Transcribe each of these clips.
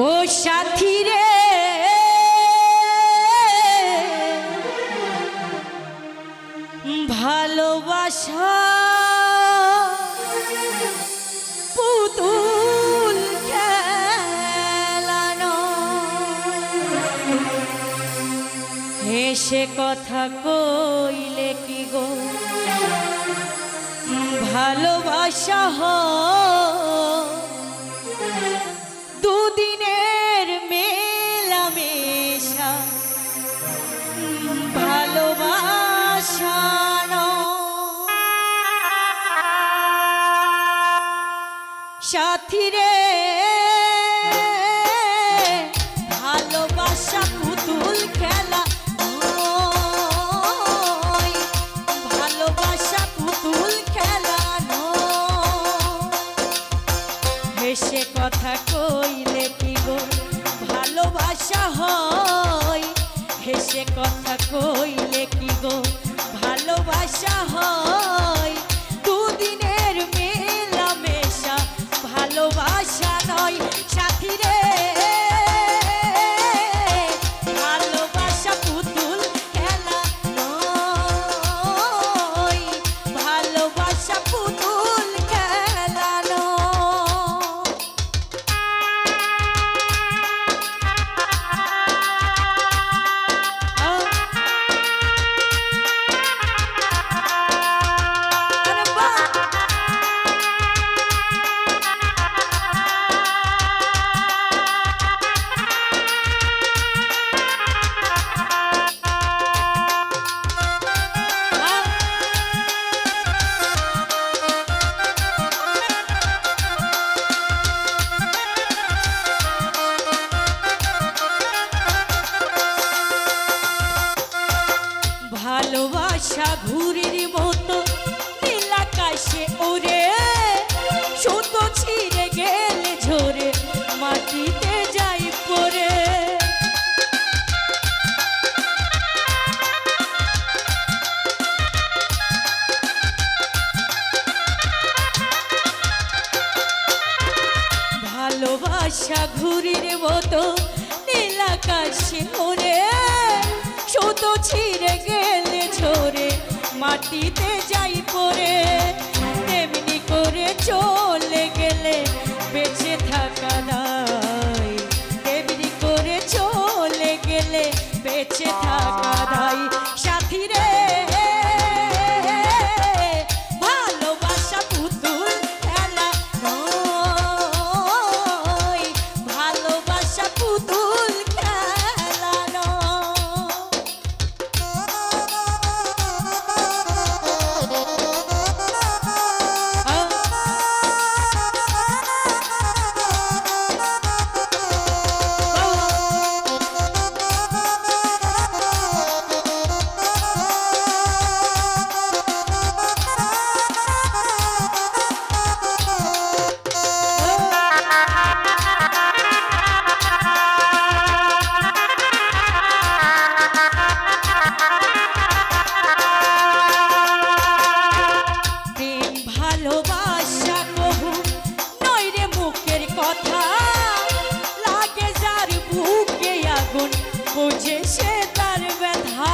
ও সাথী রে ভালোবাসা পুতুল খেলানো হেসে কথা কইলে কি গো ভালোবাসা দুদিনের মেলামেশা ভালোবাসা সাথী রে ভালোবাসা পুতুল খেলা ভালোবাসা পুতুল খেলানো হেসে কথা কইলে কি গো ভালোবাসা হয় হেসে কথা কইলে কি গো ভালোবাসা হয় দুদিনের মেলামেশা ভালোবাসা নয় সাথী রে ভালোবাসা পুতুল খেলা নয় ভালোবাসা পুতুল খেলানো ভালোবাসা ঘুরির মতো নীল আকাশে ওরে সুতো ছিঁড়ে গেলে ঝরে মাটিতে যাই পড়ে ভালোবাসা ঘুরির মতো নীল আকাশে ওরে সুতো ছিঁড়ে গেলে ঝরে মাটিতে যাই পড়ে তেমনি করে চলে গেলে বেঁচে থাকা দায় তেমনি করে চলে গেলে বেঁচে থাকা দায় সাথী রে ভালোবাসা পুতুল খেলা নয় ভালোবাসা পুতুল খেলানো ভালোবাসা কহু নয় রে মুখের কথা লাগে যার বুকে আগুন বোঝে সে তার ব্যথা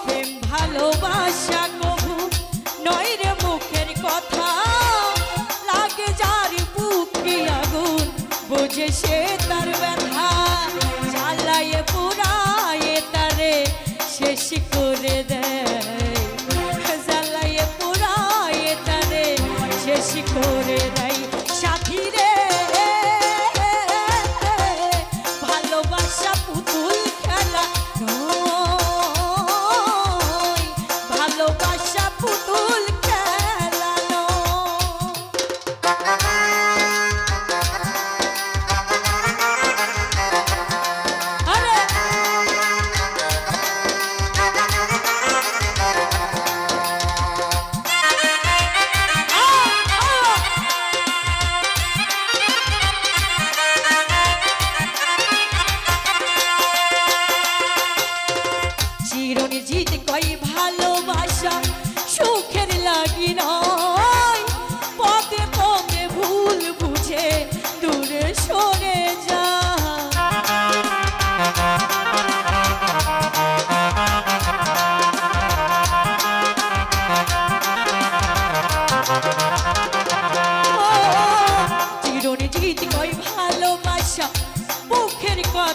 প্রেম ভালোবাসা কহু নয় রে মুখের কথা লাগে যার বুকে আগুন বোঝে সে তার ব্যথা জ্বালায়ে পোড়ায়ে তারে শেষ করে দেয় জ্বালায়ে পোড়ায়ে তারে শেষ করে দেয় সাথী রে ভালোবাসা পুতুল খেলা নয় ভালোবাসা পুতুল খেলানো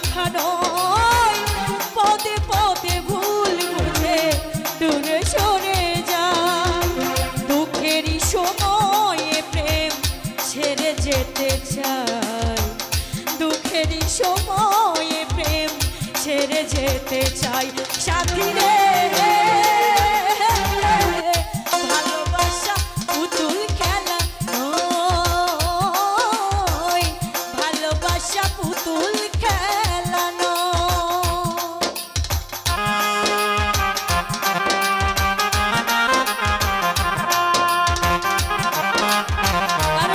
কথা নয়, পদে পদে ভুল বুঝে দূরে সরে যায়। দুঃখেরই সময়ে প্রেম ছেড়ে যেতে চাই, দুঃখেরই সময়ে প্রেম ছেড়ে যেতে চাই। সাথী রে ভালোবাসা পুতুল খেলা নয়, ভালোবাসা পুতুল খেলা নয়। আর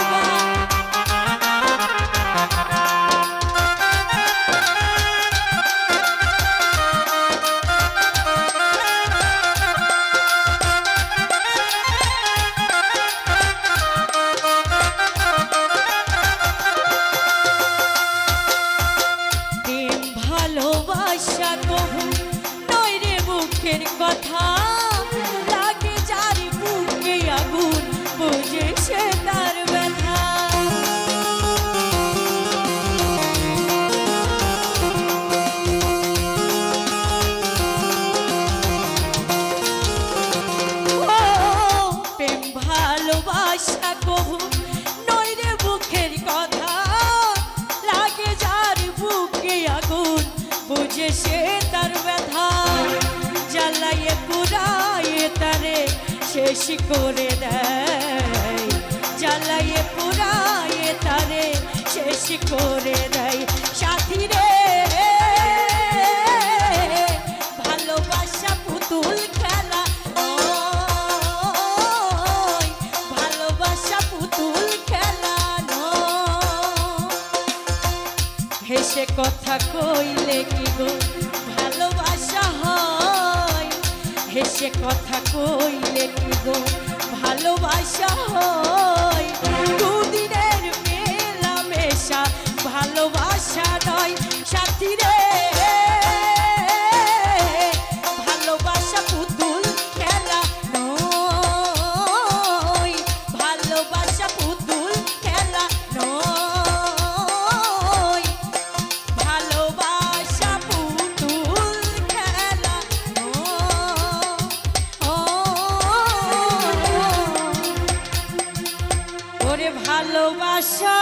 ভালোবাসা কহু নয় রে মুখের কথা, লাগে যার বুকে আগুন বুঝে সে তার ব্যথা। প্রেম ভালোবাসা কহু নয় রে মুখের কথা, লাগে যার বুকে আগুন বুঝে সে তার ব্যথা। জ্বালাইয়ে পুরাইয়ে তারে শেষ করে দেয়, জ্বালাইয়ে পুরাইয়ে তারে শেষ করে দেয়। সাথী রে ভালোবাসা পুতুল খেলা নয়, ভালোবাসা পুতুল খেলা নয়। হেসে কথা কইলে কি গো ভালোবাসা হয়, হেসে কথা কইলে কি গো ভালোবাসা হয়। দুদিনের মেলামেশা ভালোবাসা নয়। সাথী রে ভালোবাসা পুতুল খেলা নয়, ভালোবাসা পুতুল খেলা নয়, ভালোবাসা পুতুল খেলা নয়। ওরে ভালোবাসা